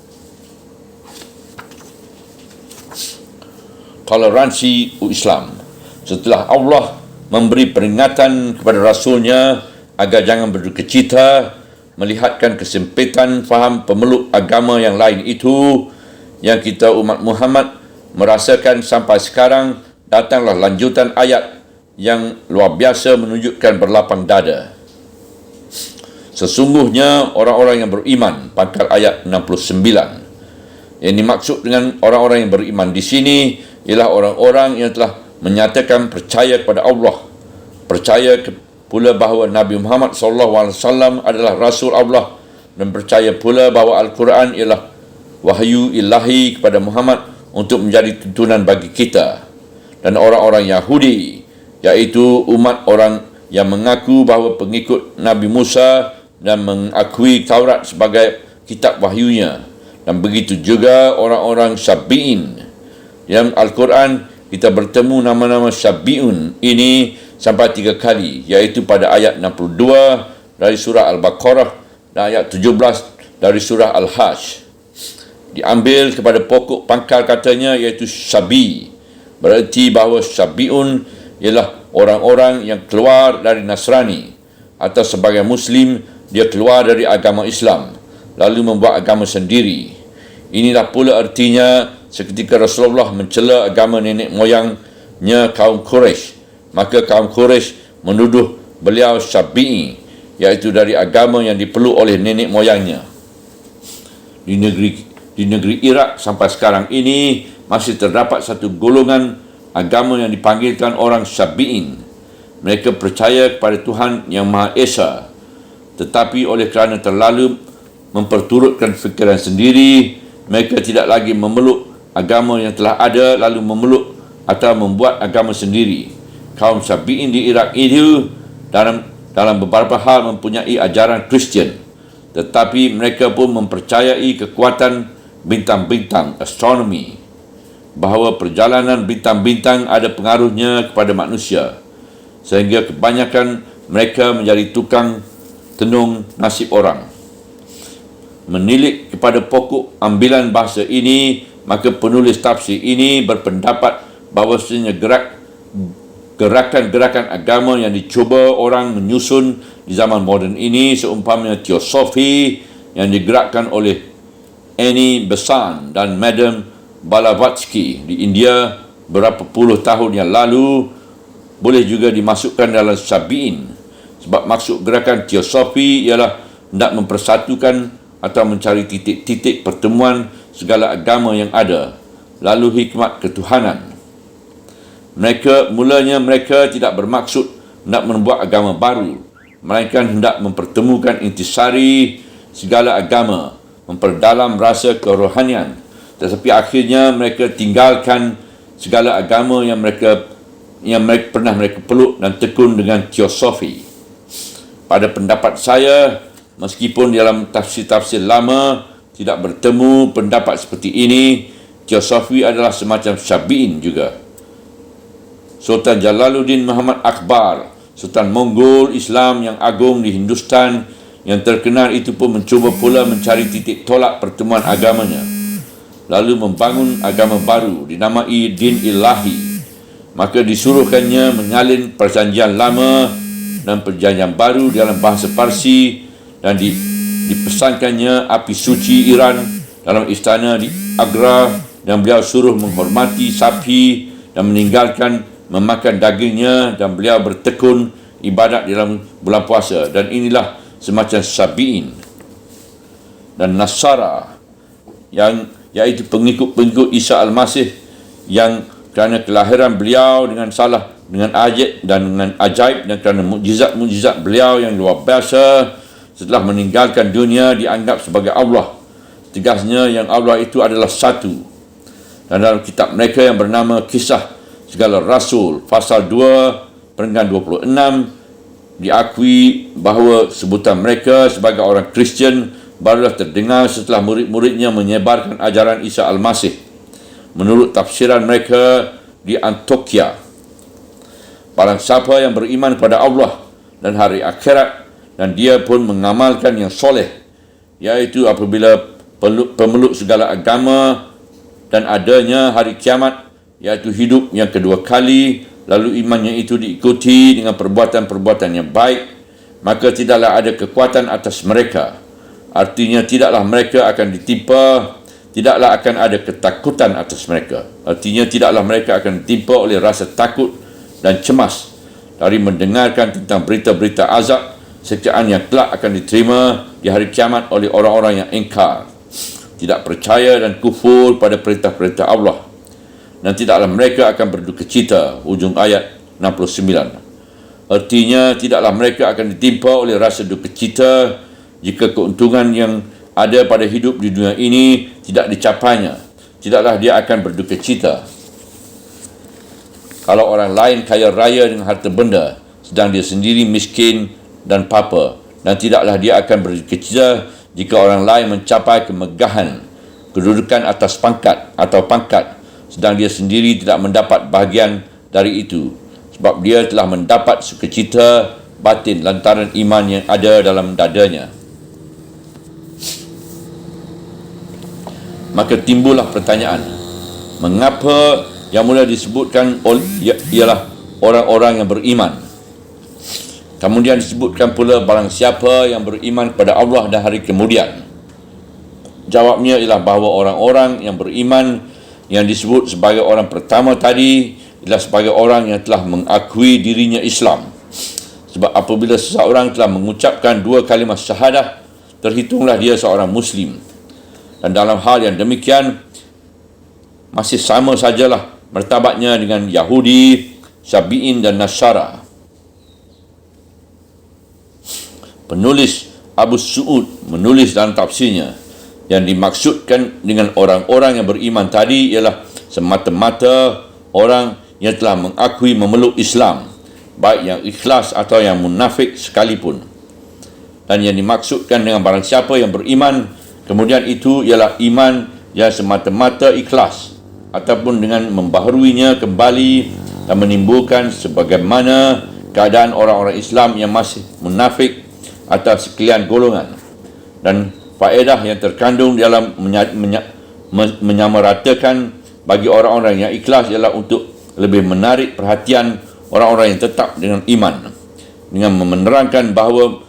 Toleransi Islam. Setelah Allah memberi peringatan kepada Rasulnya agar jangan berduka cita melihatkan kesempitan faham pemeluk agama yang lain itu, yang kita umat Muhammad merasakan sampai sekarang, datanglah lanjutan ayat yang luar biasa menunjukkan berlapang dada. Sesungguhnya orang-orang yang beriman, pangkal ayat 69. Yang dimaksud dengan orang-orang yang beriman di sini ialah orang-orang yang telah menyatakan percaya kepada Allah, percaya pula bahawa Nabi Muhammad SAW adalah Rasul Allah, dan percaya pula bahawa Al-Quran ialah wahyu ilahi kepada Muhammad untuk menjadi tuntunan bagi kita dan orang-orang Yahudi, iaitu umat orang yang mengaku bahawa pengikut Nabi Musa dan mengakui Taurat sebagai kitab wahyunya. Dan begitu juga orang-orang Syabi'in. Dalam Al-Quran kita bertemu nama-nama Syabi'un ini sampai 3 kali, iaitu pada ayat 62 dari surah Al-Baqarah dan ayat 17 dari surah Al-Hajj. Diambil kepada pokok pangkal katanya, iaitu Syabi, bererti bahawa Syabi'un ialah orang-orang yang keluar dari Nasrani, atau sebagai Muslim dia keluar dari agama Islam lalu membuat agama sendiri. Inilah pula artinya seketika Rasulullah mencela agama nenek moyangnya kaum Quraisy, maka kaum Quraisy menuduh beliau Syabi'i, iaitu dari agama yang dipeluk oleh nenek moyangnya. Di negeri Iraq sampai sekarang ini masih terdapat satu golongan agama yang dipanggilkan orang Syabi'in. Mereka percaya kepada Tuhan yang Maha Esa, tetapi oleh kerana terlalu memperturutkan fikiran sendiri, mereka tidak lagi memeluk agama yang telah ada lalu memeluk atau membuat agama sendiri. Kaum Syabi'in di Iraq itu dalam beberapa hal mempunyai ajaran Kristian, tetapi mereka pun mempercayai kekuatan bintang-bintang, astronomi, bahawa perjalanan bintang-bintang ada pengaruhnya kepada manusia, sehingga kebanyakan mereka menjadi tukang tenung nasib orang. Menilik kepada pokok ambilan bahasa ini, maka penulis tafsir ini berpendapat bahawasanya gerakan-gerakan agama yang dicuba orang menyusun di zaman moden ini, seumpamanya teosofi yang digerakkan oleh Annie Besant dan Madame Blavatsky di India berapa puluh tahun yang lalu, boleh juga dimasukkan dalam Syabi'in, sebab maksud gerakan teosofi ialah hendak mempersatukan atau mencari titik-titik pertemuan segala agama yang ada, lalu hikmat ketuhanan. Mulanya mereka tidak bermaksud hendak membuat agama baru, melainkan hendak mempertemukan intisari segala agama, memperdalam rasa kerohanian. Tetapi akhirnya mereka tinggalkan segala agama yang mereka pernah peluk dan tekun dengan teosofi. Pada pendapat saya, meskipun dalam tafsir-tafsir lama tidak bertemu pendapat seperti ini, teosofi adalah semacam Syabi'in juga. Sultan Jalaluddin Muhammad Akbar, Sultan Mongol Islam yang agung di Hindustan yang terkenal itu pun mencuba pula mencari titik tolak pertemuan agamanya, lalu membangun agama baru dinamai Din Ilahi. Maka disuruhkannya menyalin perjanjian lama dan perjanjian baru dalam bahasa Parsi, dan dipesankannya api suci Iran dalam istana di Agra, dan beliau suruh menghormati sapi dan meninggalkan memakan dagingnya, dan beliau bertekun ibadat dalam bulan puasa. Dan inilah semacam Syabi'in. Dan Nasara, yang iaitu pengikut-pengikut Isa Al-Masih, yang kerana kelahiran beliau dengan ayat dan dengan ajaib, dan kerana mukjizat-mukjizat beliau yang luar biasa, setelah meninggalkan dunia dianggap sebagai Allah. Tegasnya yang Allah itu adalah satu. Dan dalam kitab mereka yang bernama Kisah Segala Rasul, pasal 2, perenggan 26, diakui bahawa sebutan mereka sebagai orang Kristian barulah terdengar setelah murid-muridnya menyebarkan ajaran Isa Al-Masih menurut tafsiran mereka di Antioquia. Barang siapa yang beriman kepada Allah dan hari akhirat, dan dia pun mengamalkan yang soleh, iaitu apabila pemeluk segala agama dan adanya hari kiamat, iaitu hidup yang kedua kali, lalu imannya itu diikuti dengan perbuatan-perbuatan yang baik, maka tidaklah ada kekuatan atas mereka. Artinya tidaklah mereka akan ditimpa, tidaklah akan ada ketakutan atas mereka. Artinya tidaklah mereka akan ditimpa oleh rasa takut dan cemas dari mendengarkan tentang berita-berita azab siksaan yang kelak akan diterima di hari kiamat oleh orang-orang yang ingkar, tidak percaya dan kufur pada perintah-perintah Allah. dan tidaklah mereka akan berduka cita. Ujung ayat 69. Artinya, tidaklah mereka akan ditimpa oleh rasa duka cita jika keuntungan yang ada pada hidup di dunia ini tidak dicapainya. Tidaklah dia akan berduka cita kalau orang lain kaya raya dengan harta benda, sedang dia sendiri miskin dan papa. Dan tidaklah dia akan berduka cita jika orang lain mencapai kemegahan, kedudukan atas pangkat atau pangkat, sedang dia sendiri tidak mendapat bahagian dari itu, sebab dia telah mendapat sukacita batin lantaran iman yang ada dalam dadanya. Maka timbullah pertanyaan, mengapa yang mula disebutkan ialah orang-orang yang beriman? Kemudian disebutkan pula barang siapa yang beriman kepada Allah dan hari kemudian. Jawabnya ialah bahawa orang-orang yang beriman yang disebut sebagai orang pertama tadi ialah sebagai orang yang telah mengakui dirinya Islam. Sebab apabila seseorang telah mengucapkan 2 kalimah syahadah, terhitunglah dia seorang Muslim. Dan dalam hal yang demikian, masih sama sajalah martabatnya dengan Yahudi, Syabi'in dan Nasara. Penulis Abu Su'ud menulis dalam tafsirnya, yang dimaksudkan dengan orang-orang yang beriman tadi ialah semata-mata orang yang telah mengakui memeluk Islam, baik yang ikhlas atau yang munafik sekalipun. Dan yang dimaksudkan dengan barang siapa yang beriman kemudian itu ialah iman yang semata-mata ikhlas, ataupun dengan membaharuinya kembali dan menimbulkan sebagaimana keadaan orang-orang Islam yang masih munafik atau sekalian golongan. Dan faedah yang terkandung dalam menyamaratakan bagi orang-orang yang ikhlas ialah untuk lebih menarik perhatian orang-orang yang tetap dengan iman, dengan menerangkan bahawa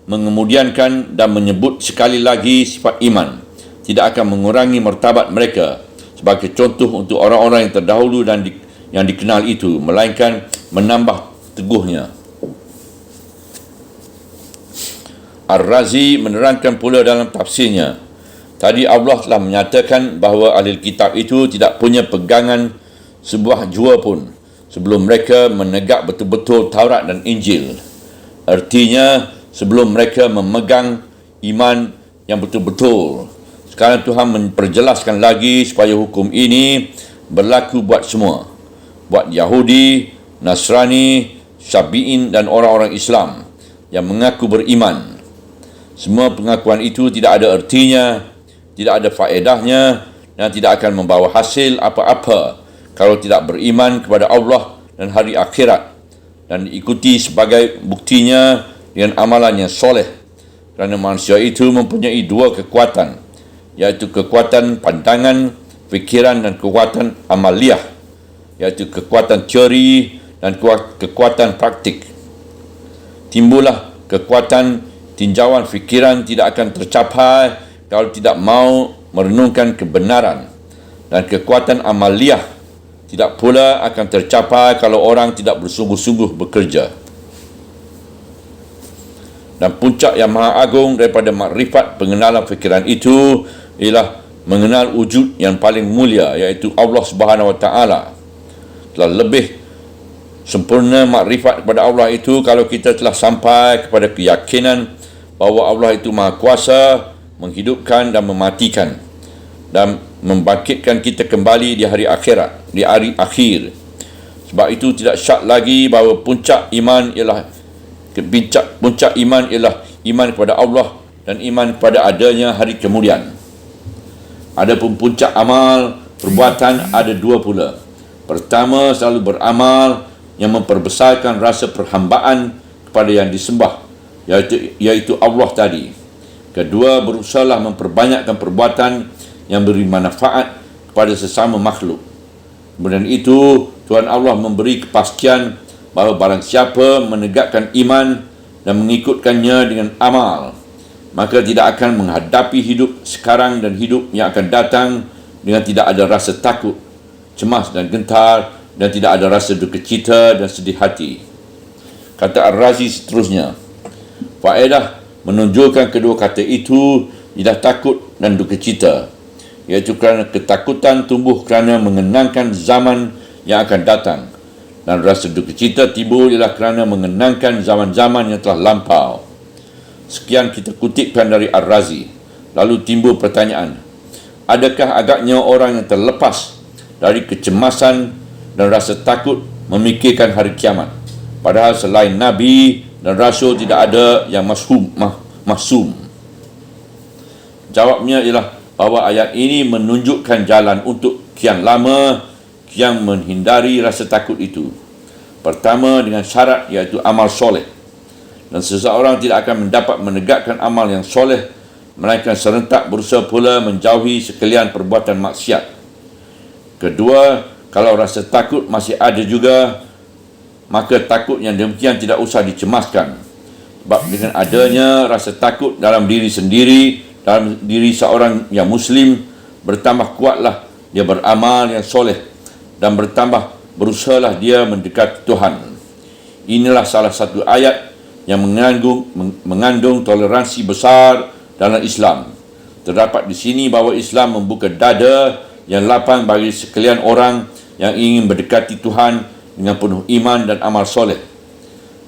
mengemudiankan dan menyebut sekali lagi sifat iman tidak akan mengurangi martabat mereka sebagai contoh untuk orang-orang yang terdahulu dan yang dikenal itu, melainkan menambah teguhnya. Ar-Razi menerangkan pula dalam tafsirnya, tadi Allah telah menyatakan bahawa ahli kitab itu tidak punya pegangan sebuah jua pun sebelum mereka menegak betul-betul Taurat dan Injil. Artinya, sebelum mereka memegang iman yang betul-betul. Sekarang Tuhan memperjelaskan lagi supaya hukum ini berlaku buat semua. Buat Yahudi, Nasrani, Syabi'in dan orang-orang Islam yang mengaku beriman. Semua pengakuan itu tidak ada artinya, tidak ada faedahnya dan tidak akan membawa hasil apa-apa kalau tidak beriman kepada Allah dan hari akhirat dan diikuti sebagai buktinya dengan amalan yang soleh. Kerana manusia itu mempunyai 2 kekuatan, iaitu kekuatan pandangan, fikiran dan kekuatan amaliyah, iaitu kekuatan teori dan kekuatan praktik. Timbullah kekuatan tinjauan fikiran tidak akan tercapai kalau tidak mau merenungkan kebenaran, dan kekuatan amaliyah tidak pula akan tercapai kalau orang tidak bersungguh-sungguh bekerja. Dan puncak yang maha agung daripada makrifat pengenalan fikiran itu ialah mengenal wujud yang paling mulia, iaitu Allah Subhanahu Wa Taala. Telah lebih sempurna makrifat kepada Allah itu kalau kita telah sampai kepada keyakinan bahawa Allah itu maha kuasa menghidupkan dan mematikan dan membangkitkan kita kembali di hari akhirat, di hari akhir. Sebab itu tidak syak lagi bahawa puncak iman ialah iman kepada Allah dan iman kepada adanya hari kemudian. Adapun puncak amal perbuatan ada 2 pula. Pertama, selalu beramal yang memperbesarkan rasa perhambaan kepada yang disembah, iaitu Allah tadi. Kedua, berusahalah memperbanyakkan perbuatan yang beri manfaat kepada sesama makhluk. Kemudian itu, Tuhan Allah memberi kepastian bahawa barang siapa menegakkan iman dan mengikutkannya dengan amal, maka tidak akan menghadapi hidup sekarang dan hidup yang akan datang dengan tidak ada rasa takut, cemas dan gentar, dan tidak ada rasa duka cita dan sedih hati. Kata Ar-Razi seterusnya, faedah menunjukkan kedua kata itu ialah takut dan duka cita. iaitu kerana ketakutan tumbuh kerana mengenangkan zaman yang akan datang, dan rasa duka cita timbul ialah kerana mengenangkan zaman-zaman yang telah lampau. Sekian kita kutipkan dari Ar-Razi. Lalu timbul pertanyaan, adakah agaknya orang yang terlepas dari kecemasan dan rasa takut memikirkan hari kiamat, padahal selain Nabi dan Rasul tidak ada yang masum? Jawabnya ialah bahawa ayat ini menunjukkan jalan untuk kian lama yang menghindari rasa takut itu. Pertama, dengan syarat iaitu amal soleh. Dan seseorang tidak akan mendapat menegakkan amal yang soleh melainkan serentak berusaha pula menjauhi sekalian perbuatan maksiat. Kedua, kalau rasa takut masih ada juga, maka takut yang demikian tidak usah dicemaskan. Sebab dengan adanya rasa takut dalam diri sendiri, dalam diri seorang yang Muslim, bertambah kuatlah dia beramal yang soleh dan bertambah berusahalah dia mendekati Tuhan. Inilah salah satu ayat yang mengandung toleransi besar dalam Islam. Terdapat di sini bahawa Islam membuka dada yang lapang bagi sekalian orang yang ingin mendekati Tuhan dengan penuh iman dan amal soleh.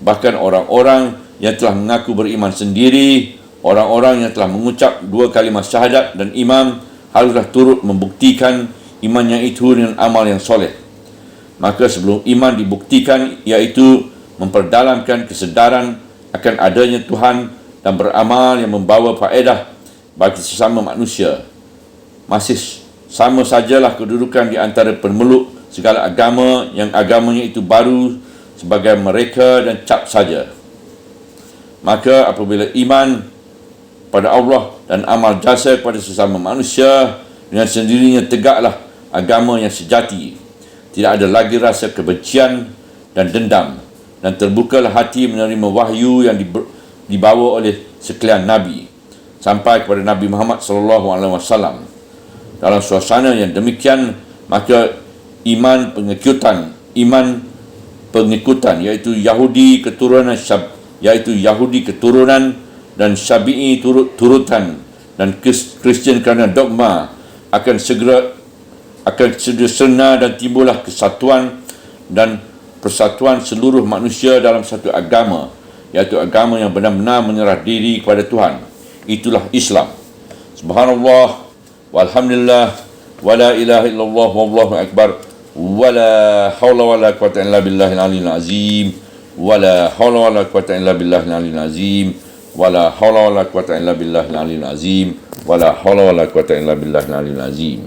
Bahkan orang-orang yang telah mengaku beriman sendiri, orang-orang yang telah mengucap 2 kalimat syahadat dan imam, haruslah turut membuktikan imannya itu dengan amal yang soleh. Maka sebelum iman dibuktikan, iaitu memperdalamkan kesedaran akan adanya Tuhan dan beramal yang membawa faedah bagi sesama manusia, masih sama sajalah kedudukan di antara pemeluk segala agama yang agamanya itu baru sebagai mereka dan cap saja. Maka apabila iman pada Allah dan amal jasa kepada sesama manusia, dengan sendirinya tegaklah agama yang sejati. Tidak ada lagi rasa kebencian dan dendam, dan terbukalah hati menerima wahyu yang dibawa oleh sekalian Nabi sampai kepada Nabi Muhammad SAW. Dalam suasana yang demikian, maka iman pengikutan iaitu Yahudi keturunan dan Syafi'i turutan dan Kristian kerana dogma akan sederhana dan timbullah kesatuan dan persatuan seluruh manusia dalam satu agama, iaitu agama yang benar-benar menyerah diri kepada Tuhan. Itulah Islam. Subhanallah walhamdulillah wala ilaha illallah wallahu akbar wala hawla wala quwwata illa billahil aliyyil azim wala hawla wala quwwata illa billahil aliyyil azim wala hawla wala quwwata illa billahil aliyyil azim wala hawla wala quwwata illa billahil aliyyil azim.